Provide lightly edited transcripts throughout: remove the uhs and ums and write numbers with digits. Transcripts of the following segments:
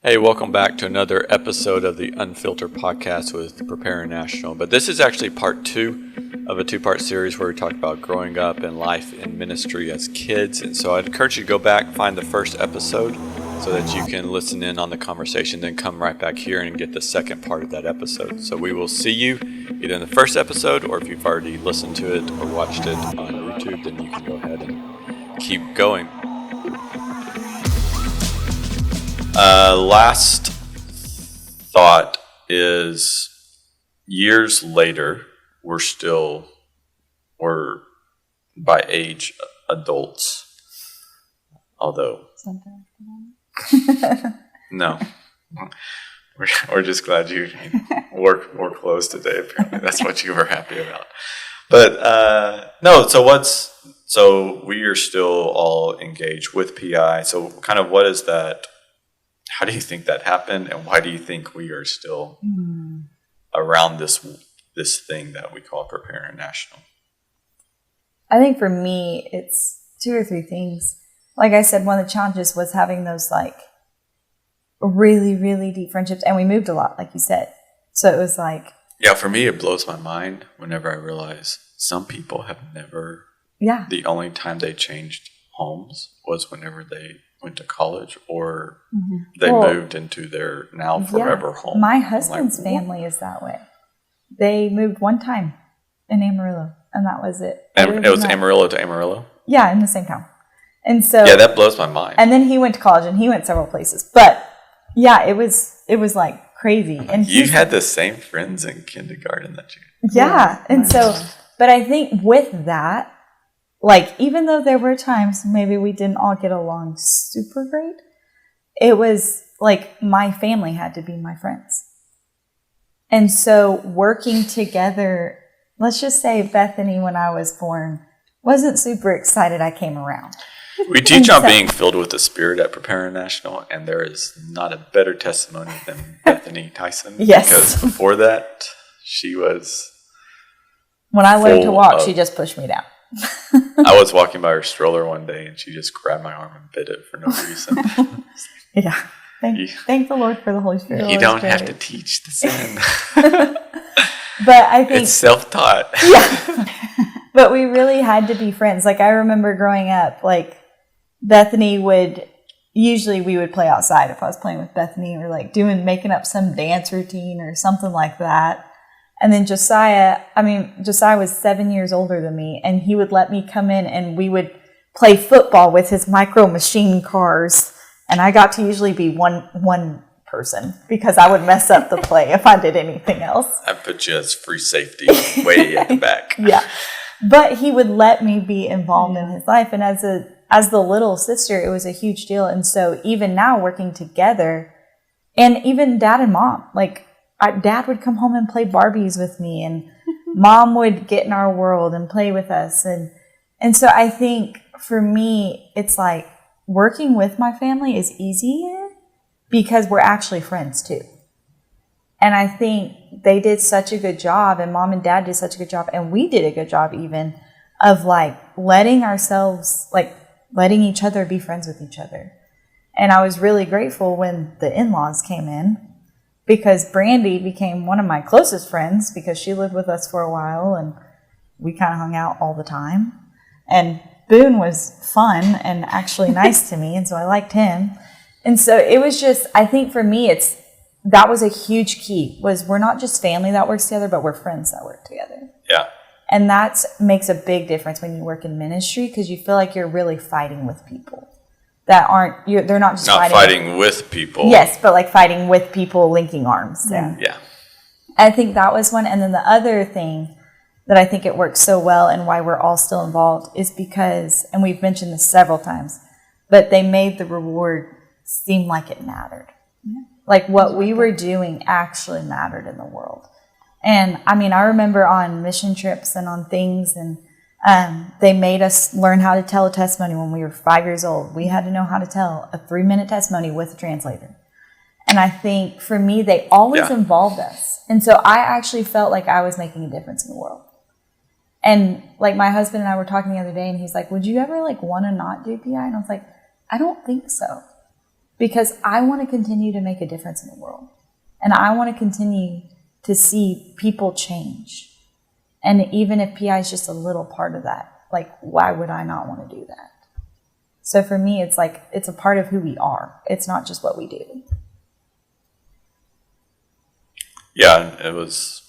Hey, welcome back to another episode of the Unfiltered podcast with Prepare International. But this is actually part 2 of a 2-part series where we talk about growing up and life in ministry as kids. And so I'd encourage you to go back, find the first episode so that you can listen in on the conversation, then come right back here and get the second part of that episode. So we will see you either in the first episode, or if you've already listened to it or watched it on YouTube, then you can go ahead and keep going. Last thought is years later, we're by age adults. Although, no, we're just glad you wore clothes today. Apparently, that's what you were happy about. But no, so we are still all engaged with PI. So kind of what is that? How do you think that happened, and why do you think we are still around this thing that we call Prepare International? I think for me, it's 2 or 3 things. Like I said, one of the challenges was having those like really, really deep friendships, and we moved a lot, like you said. So it was like... Yeah, for me, it blows my mind whenever I realize some people have never... Yeah. The only time they changed homes was whenever they went to college or they moved into their now forever home. My husband's family is that way. They moved one time in Amarillo, and that was it. And it was Amarillo to Amarillo? Yeah, in the same town. And so... Yeah, that blows my mind. And then he went to college, and he went several places. But, yeah, it was like crazy. And you had the same friends in kindergarten that you... Yeah, and so... But I think with that... Like, even though there were times maybe we didn't all get along super great, it was like my family had to be my friends. And so working together, let's just say Bethany, when I was born, wasn't super excited I came around. We teach on being filled with the Spirit at Prepare International, and there is not a better testimony than Bethany Tyson. Yes. Because before that, she was... When I learned to walk, she just pushed me down. I was walking by her stroller one day and she just grabbed my arm and bit it for no reason. Yeah. Thank the Lord for the Holy Spirit. You don't have to teach the sin. But I think it's self-taught. Yeah. But we really had to be friends. Like I remember growing up, like Bethany we would play outside if I was playing with Bethany, or like making up some dance routine or something like that. And then Josiah was 7 years older than me, and he would let me come in and we would play football with his micro machine cars. And I got to usually be one person because I would mess up the play if I did anything else. I put you as free safety way at the back. Yeah. But he would let me be involved in his life. And as the little sister, it was a huge deal. And so even now working together, and even Dad and Mom, like, Dad would come home and play Barbies with me, and Mom would get in our world and play with us. And so I think for me, it's like working with my family is easier because we're actually friends too. And I think they did such a good job, and Mom and Dad did such a good job, and we did a good job even of like letting each other be friends with each other. And I was really grateful when the in-laws came in, because Brandy became one of my closest friends because she lived with us for a while and we kind of hung out all the time. And Boone was fun and actually nice to me, and so I liked him. And so it was just, I think for me, that was a huge key, was we're not just family that works together, but we're friends that work together. Yeah. And that makes a big difference when you work in ministry, because you feel like you're really fighting with people. They're not just fighting with people. Yes, but like fighting with people, linking arms. Yeah. I think that was one. And then the other thing that I think it works so well and why we're all still involved is because, and we've mentioned this several times, but they made the reward seem like it mattered. Yeah. Like what we were doing actually mattered in the world. And I mean, I remember on mission trips and on things, and they made us learn how to tell a testimony when we were 5 years old. We had to know how to tell a 3-minute testimony with a translator. And I think for me, they always involved us. And so I actually felt like I was making a difference in the world. And like my husband and I were talking the other day, and he's like, would you ever like want to not do PI? And I was like, I don't think so. because I want to continue to make a difference in the world. And I want to continue to see people change. And even if PI is just a little part of that, like, why would I not want to do that? So for me, it's like, it's a part of who we are. It's not just what we do. Yeah, it was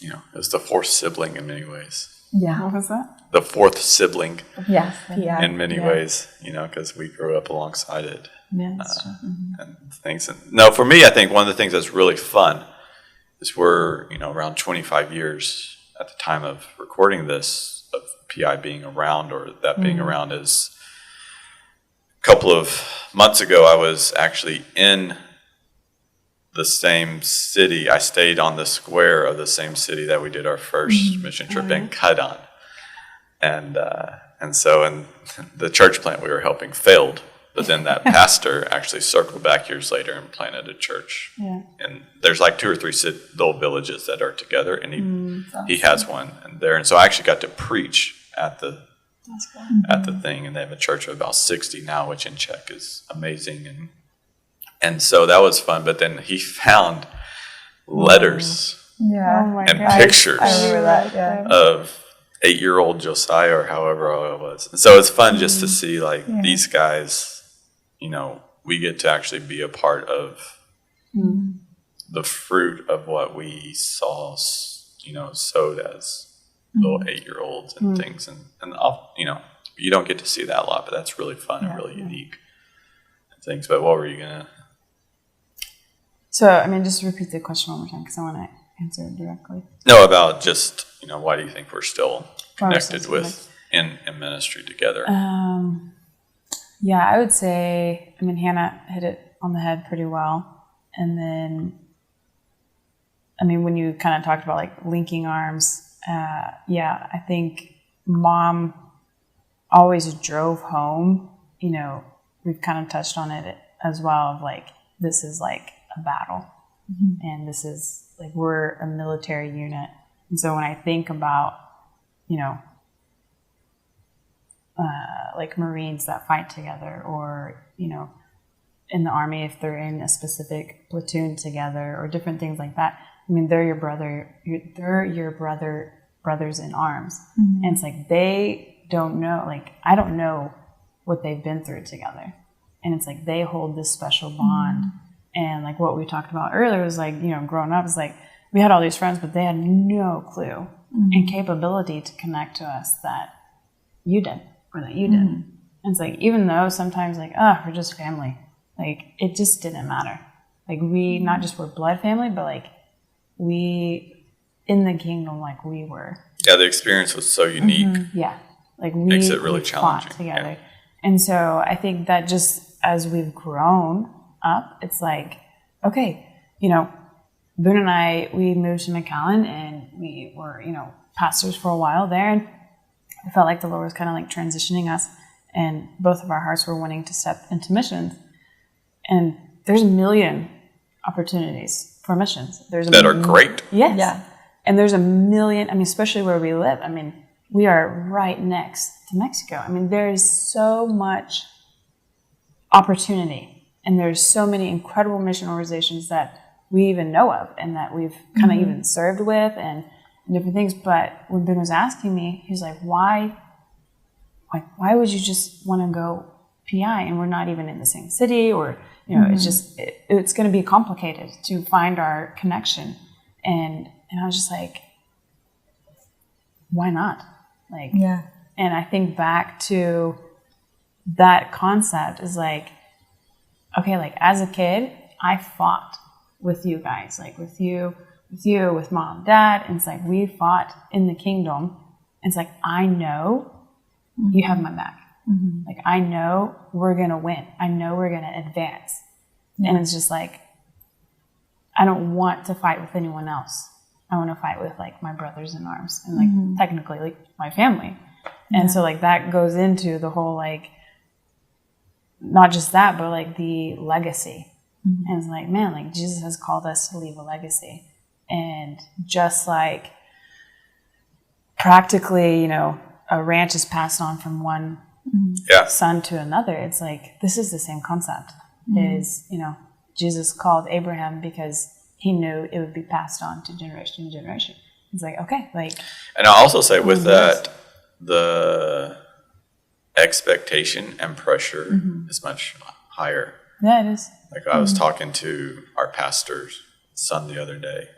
the fourth sibling in many ways. Yeah. What was that? The fourth sibling Yeah. PI. in many ways, because we grew up alongside it. Yeah, that's true. And things. No, for me, I think one of the things that's really fun is we're, around 25 years at the time of recording this, of PI being around, or that being around is a couple of months ago, I was actually in the same city. I stayed on the square of the same city that we did our first mission trip in Kaidan. And so in the church plant we were helping failed. But then that pastor actually circled back years later and planted a church. Yeah. And there's like 2 or 3 little villages that are together, and he has one and there. And so I actually got to preach at the thing, and they have a church of about 60 now, which in Czech is amazing. And so that was fun. But then he found letters and pictures I remember that, of 8-year-old Josiah, or however old it was. And so it's fun just to see these guys. We get to actually be a part of the fruit of what we saw, sowed as little 8-year-olds and things. And you don't get to see that a lot, but that's really fun and really unique things. But what were you going to? So, just repeat the question one more time because I want to answer it directly. No, about just, why do you think we're still connected in ministry together? Yeah, I would say, Hannah hit it on the head pretty well. And then, when you kind of talked about linking arms, I think Mom always drove home. We've kind of touched on it as well, of this is a battle. And this is we're a military unit. And so when I think about, Marines that fight together, or, in the Army, if they're in a specific platoon together, or different things like that. They're your brothers in arms. And it's they don't know, I don't know what they've been through together. And it's they hold this special bond. And what we talked about earlier was growing up is we had all these friends, but they had no clue and capability to connect to us that you did, or that you did. And it's even though sometimes we're just family, it just didn't matter. We not just were blood family, but we in the kingdom, we were. Yeah, the experience was so unique. Yeah, we makes it really we challenging fought together. Yeah. And so I think that just as we've grown up, it's okay, Boone and I, we moved to McAllen, and we were, pastors for a while there, and I felt like the Lord was kind of transitioning us, and both of our hearts were wanting to step into missions. And there's a million opportunities for missions. That are great. Yes. Yeah. And there's a million, especially where we live. We are right next to Mexico. there's so much opportunity, and there's so many incredible mission organizations that we even know of, and that we've kind of even served with, and different things. But when Ben was asking me, he was why would you just want to go PI, and we're not even in the same city, or it's just it's going to be complicated to find our connection. And I was just why not? And I think back to that concept is okay, as a kid, I fought with you guys, with you, with Mom, Dad. And it's we fought in the kingdom. It's I know you have my back. I know we're going to win. I know we're going to advance. And it's just I don't want to fight with anyone else. I want to fight with my brothers in arms, and technically my family. And so that goes into the whole not just that, but the legacy. And it's man, Jesus has called us to leave a legacy. And just practically, a ranch is passed on from one son to another. It's this is the same concept. is, Jesus called Abraham because he knew it would be passed on to generation to generation. It's like, okay, like. And I'll also say with that, the expectation and pressure is much higher. Yeah, it is. Like I was talking to our pastor's son the other day,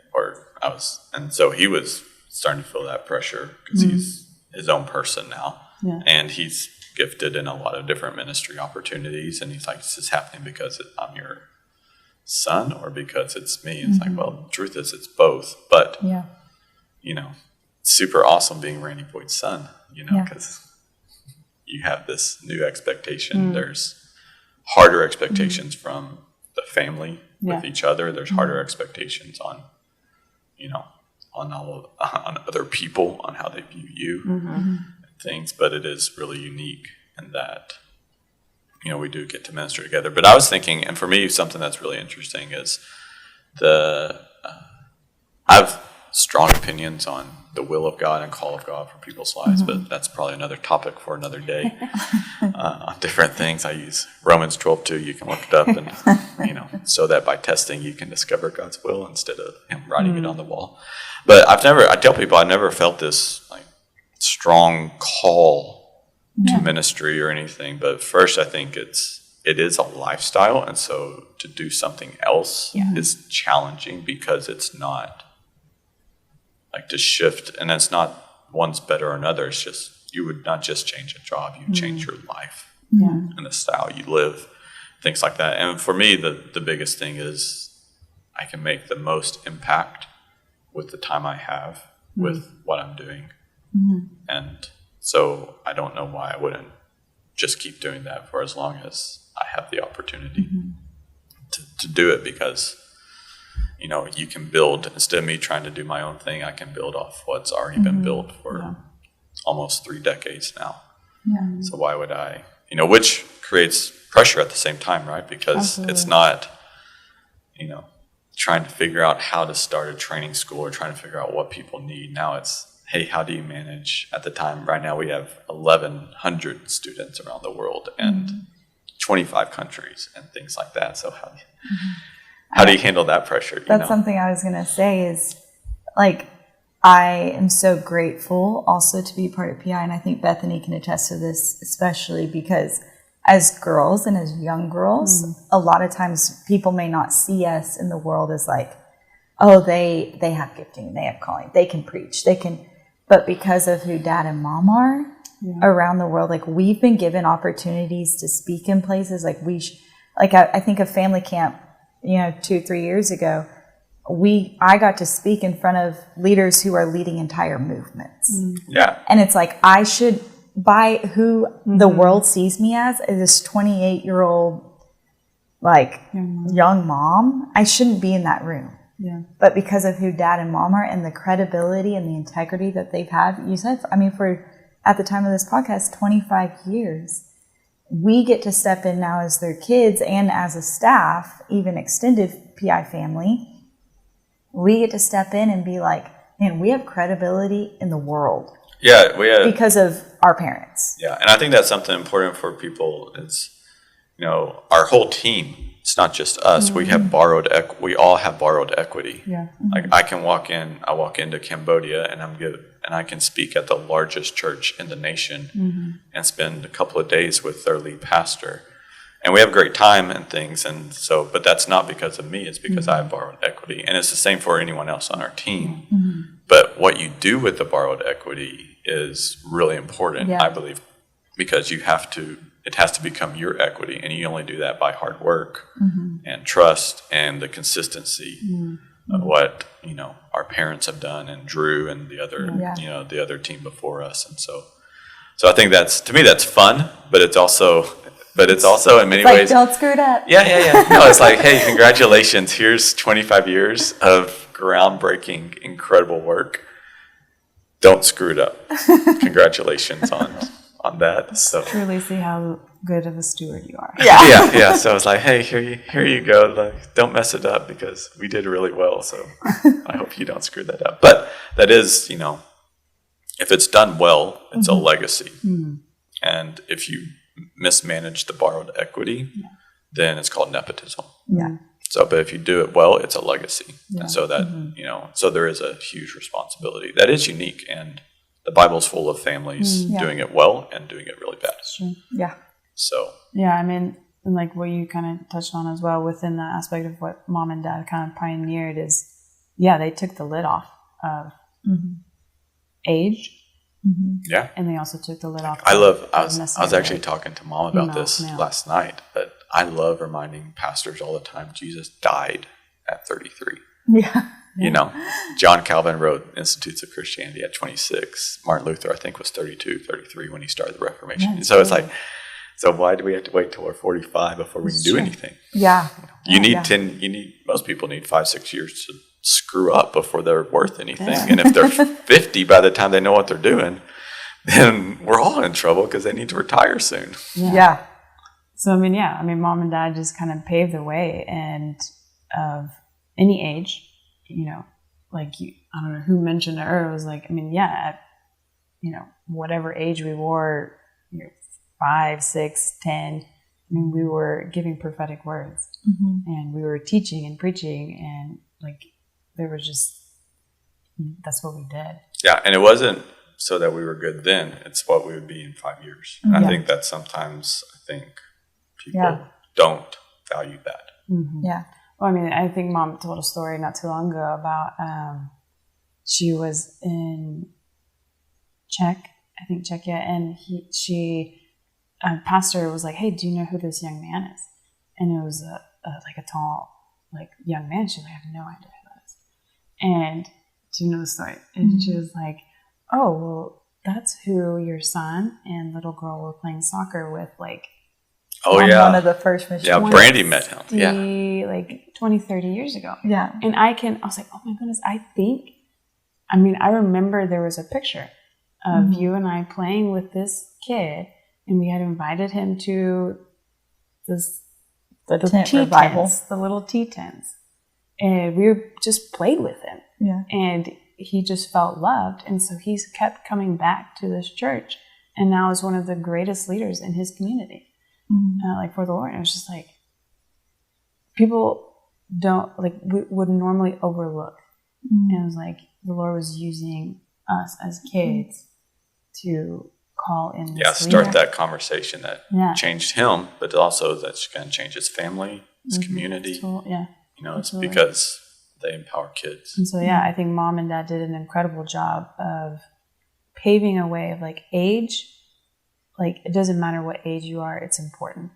and so he was starting to feel that pressure because he's his own person now, and he's gifted in a lot of different ministry opportunities, and he's like, "Is this happening because I'm your son, or because it's me?" It's like, well, the truth is, it's both. But super awesome being Randy Boyd's son, because you have this new expectation. There's harder expectations from the family with each other. There's harder expectations on, on other people, on how they view you and things. But it is really unique in that, we do get to minister together. But I was thinking, and for me, something that's really interesting is I have strong opinions on the will of God and call of God for people's lives, but that's probably another topic for another day. On different things, I use Romans 12:2. You can look it up, and so that by testing you can discover God's will instead of him writing it on the wall. But I tell people I never felt this like strong call to ministry or anything. But first, I think it is a lifestyle, and so to do something else is challenging because it's not like to shift, and it's not one's better or another. It's just you would not just change a job, you change your life and the style you live, things like that. And for me, the biggest thing is I can make the most impact with the time I have with what I'm doing. And so I don't know why I wouldn't just keep doing that for as long as I have the opportunity to do it, because you can build, instead of me trying to do my own thing, I can build off what's already been built for almost 3 decades now. So why would I, which creates pressure at the same time, right? Because it's not, trying to figure out how to start a training school or trying to figure out what people need. Now it's, hey, how do you manage at the time? Right now we have 1,100 students around the world and 25 countries and things like that. So how do you handle that pressure? That's something I was going to say is, like, I am so grateful also to be part of PI, and I think Bethany can attest to this, especially because as girls and as young girls, a lot of times people may not see us in the world as like, oh, they have gifting, they have calling, they can preach, but because of who dad and mom are around the world, like we've been given opportunities to speak in places like I think of family camp, 2-3 years ago, I got to speak in front of leaders who are leading entire movements. Yeah. And it's like, I should, by who the world sees me as this 28-year-old, like, young mom, I shouldn't be in that room. Yeah. But because of who dad and mom are and the credibility and the integrity that they've had, you said, for at the time of this podcast, 25 years, we get to step in now as their kids and as a staff, even extended PI family. We get to step in and be like, man, we have credibility in the world. Yeah, we have, because of our parents. Yeah, and I think that's something important for people is, our whole team. It's not just us. We have we all have borrowed equity. Yeah. Like I walk into Cambodia and I can speak at the largest church in the nation and spend a couple of days with their lead pastor. And we have a great time and things. And so, but that's not because of me. It's because I have borrowed equity. And it's the same for anyone else on our team. But what you do with the borrowed equity is really important, I believe, because it has to become your equity, and you only do that by hard work and trust and the consistency of what our parents have done, and Drew and the other the other team before us. And so I think to me that's fun, but it's also in many ways, don't screw it up. Yeah. No, it's like, hey, congratulations! Here's 25 years of groundbreaking, incredible work. Don't screw it up. Congratulations on that. So truly see how good of a steward you are. Yeah. So I was like, hey, here you go. Like, don't mess it up because we did really well. So I hope you don't screw that up. But that is, if it's done well, it's a legacy. And if you mismanage the borrowed equity, then it's called nepotism. Yeah. So, but if you do it well, it's a legacy. Yeah. And so that, so there is a huge responsibility that is unique. And the Bible's full of families doing it well and doing it really bad. True. Yeah. So. Yeah, I mean, and like what you kind of touched on as well within that aspect of what mom and dad kind of pioneered is, they took the lid off of age. Yeah. And they also took the lid off. I was actually talking to mom about this last night, but I love reminding pastors all the time, Jesus died at 33. Yeah. John Calvin wrote Institutes of Christianity at 26. Martin Luther, I think, was 32, 33 when he started the Reformation. Yeah, so it's like, so why do we have to wait till we're 45 before we can do anything? Yeah. You need most people need 5-6 years to screw up before they're worth anything. And if they're 50 by the time they know what they're doing, then we're all in trouble because they need to retire soon. Yeah. So, I mean, mom and dad just kind of paved the way, and of any age, like I don't know who mentioned it earlier, it was like, at, whatever age we were, 5, 6, 10, we were giving prophetic words and we were teaching and preaching, and like, there was just, that's what we did. Yeah. And it wasn't so that we were good then, it's what we would be in 5 years. And I think that sometimes, people don't value that. Yeah. Well, I think mom told a story not too long ago about, she was in Czechia, and a pastor was like, "Hey, do you know who this young man is?" And it was a tall, young man. She was like, "I have no idea who that is." And do you know the story? And she was like, "Oh, well, that's who your son and little girl were playing soccer with, one of the first missions." Yeah, Brandy met him. Yeah, 20, 30 years ago. Yeah. And I was like, oh my goodness, I remember there was a picture of you and I playing with this kid, and we had invited him to the tent tea revival. tents, the little tea tents. And we just played with him. Yeah. And he just felt loved. And so he's kept coming back to this church, and now is one of the greatest leaders in his community, for the Lord. And it was just like, people would normally overlook. And it was like, the Lord was using us as kids to call in this start leader. that conversation that changed him, but also that's going to change his family, his community. It's because they empower kids. And so, I think mom and dad did an incredible job of paving a way of age. It doesn't matter what age you are, it's important.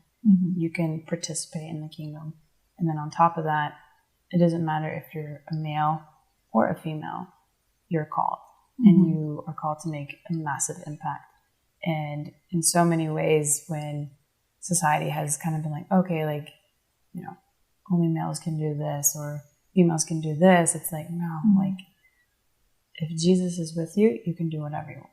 You can participate in the kingdom. And then on top of that, it doesn't matter if you're a male or a female, you're called. And you are called to make a massive impact. And in so many ways, when society has kind of been like, okay, only males can do this or females can do this, it's like, no, if Jesus is with you, you can do whatever you want.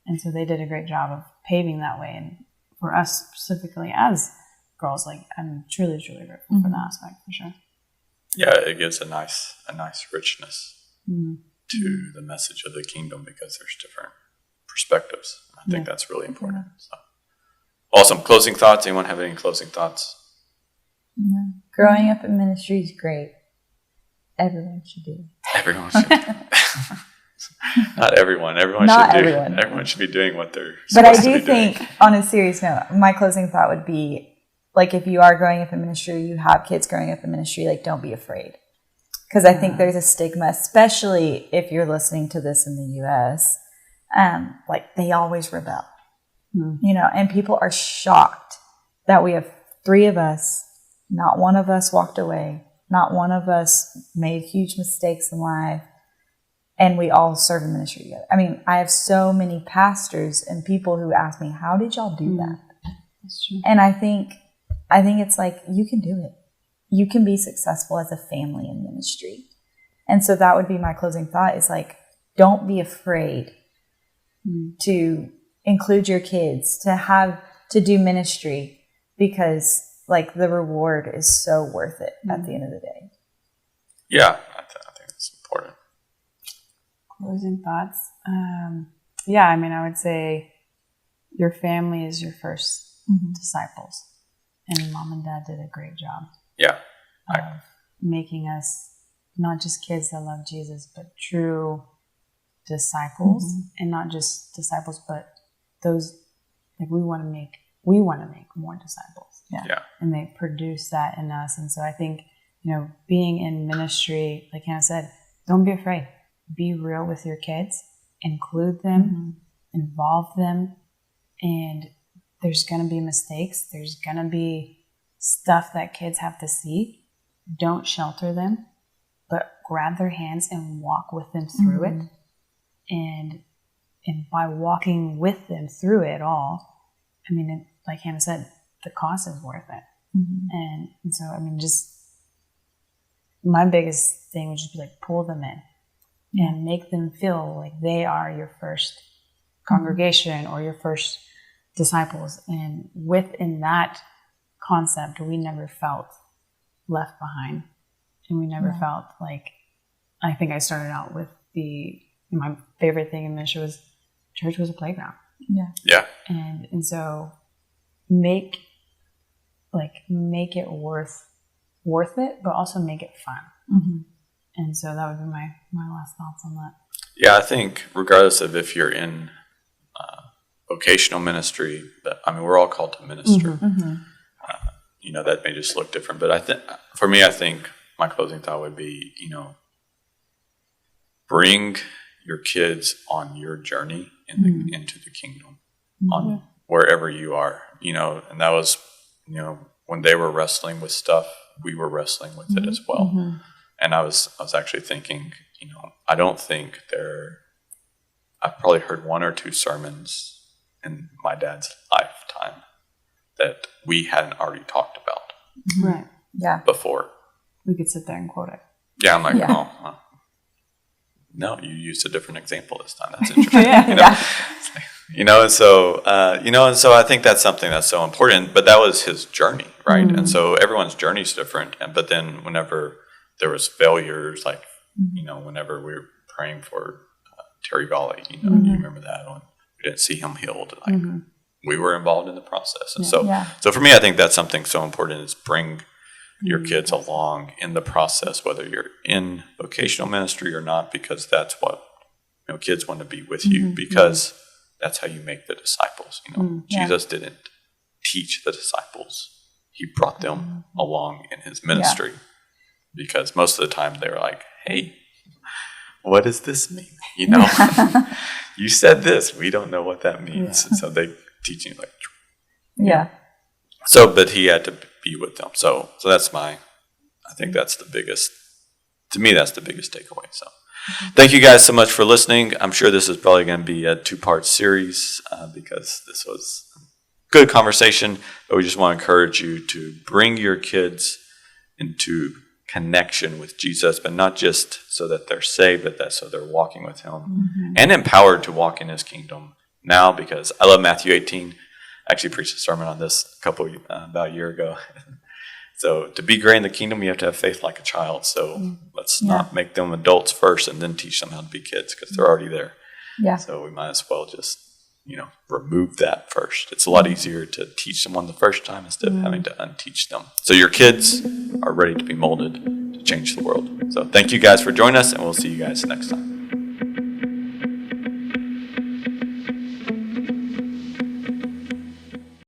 And so they did a great job of paving that way. And for us specifically as girls, I'm truly, truly grateful for that aspect, for sure. Yeah, it gives a nice richness to the message of the kingdom because there's different perspectives. I think that's really important. So. Awesome. Closing thoughts? Anyone have any closing thoughts? No. Growing up in ministry is great. Everyone should do it. Everyone should. Not everyone. Everyone should be doing what they're But I supposed to do be doing. think, on a serious note, my closing thought would be, if you are growing up in ministry, you have kids growing up in ministry, don't be afraid. Because I think there's a stigma, especially if you're listening to this in the U.S., they always rebel. And people are shocked that we have 3 of us, not one of us walked away, not one of us made huge mistakes in life, and we all serve in ministry together. I have so many pastors and people who ask me, how did y'all do that? That's true. And I think it's you can do it. You can be successful as a family in ministry. And so that would be my closing thought is don't be afraid to include your kids, to do ministry, because the reward is so worth it at the end of the day. Yeah, I think it's important. Closing thoughts. I would say your family is your first disciples. And mom and dad did a great job Yeah. of making us not just kids that love Jesus, but true disciples, and not just disciples, but those like we want to make more disciples. Yeah. And they produce that in us. And so I think, being in ministry, like Hannah said, don't be afraid. Be real with your kids, include them, involve them, and there's going to be mistakes. There's going to be stuff that kids have to see. Don't shelter them, but grab their hands and walk with them through it. And by walking with them through it all, I mean, like Hannah said, the cost is worth it. And so, I mean, just my biggest thing would just be like, pull them in and make them feel like they are your first congregation or your first disciples. And within that concept, we never felt left behind. And we never felt like, I think I started out with my favorite thing in ministry was church was a playground. Yeah. And so make it worth it, but also make it fun. And so that would be my last thoughts on that. Yeah, I think regardless of if you're in vocational ministry, but I mean, we're all called to minister. That may just look different, but I think my closing thought would be, bring your kids on your journey into the kingdom, on wherever you are, and that was, when they were wrestling with stuff, we were wrestling with it as well. And I was actually thinking, I don't think I've probably heard one or two sermons in my dad's lifetime that we hadn't already talked about Right. Yeah. before. We could sit there and quote it. Yeah, I'm like, Yeah. oh, no, you used a different example this time. That's interesting. And so I think that's something that's so important. But that was his journey, right? And so everyone's journey is different. But then whenever there was failures, like whenever we were praying for Terry Volley, you remember that one? We didn't see him healed. Like we were involved in the process, and so for me, I think that's something so important is bring your kids along in the process, whether you're in vocational ministry or not, because that's what kids want to be with you, because that's how you make the disciples. Jesus didn't teach the disciples; he brought them along in his ministry, because most of the time they were like, "Hey, what does this mean?" You said this. We don't know what that means. And so they teach you So, but he had to be with them. So that's I think that's the biggest, to me, that's the biggest takeaway. So thank you guys so much for listening. I'm sure this is probably going to be a 2-part series because this was a good conversation, but we just want to encourage you to bring your kids into connection with Jesus, but not just so that they're saved, but that so they're walking with him and empowered to walk in his kingdom now, because I love Matthew 18. I actually preached a sermon on this about a year ago. So to be great in the kingdom, you have to have faith like a child. So let's not make them adults first and then teach them how to be kids, because they're already there. So we might as well just, remove that first. It's a lot easier to teach someone the first time instead of having to unteach them. So your kids are ready to be molded to change the world. So thank you guys for joining us, and we'll see you guys next time.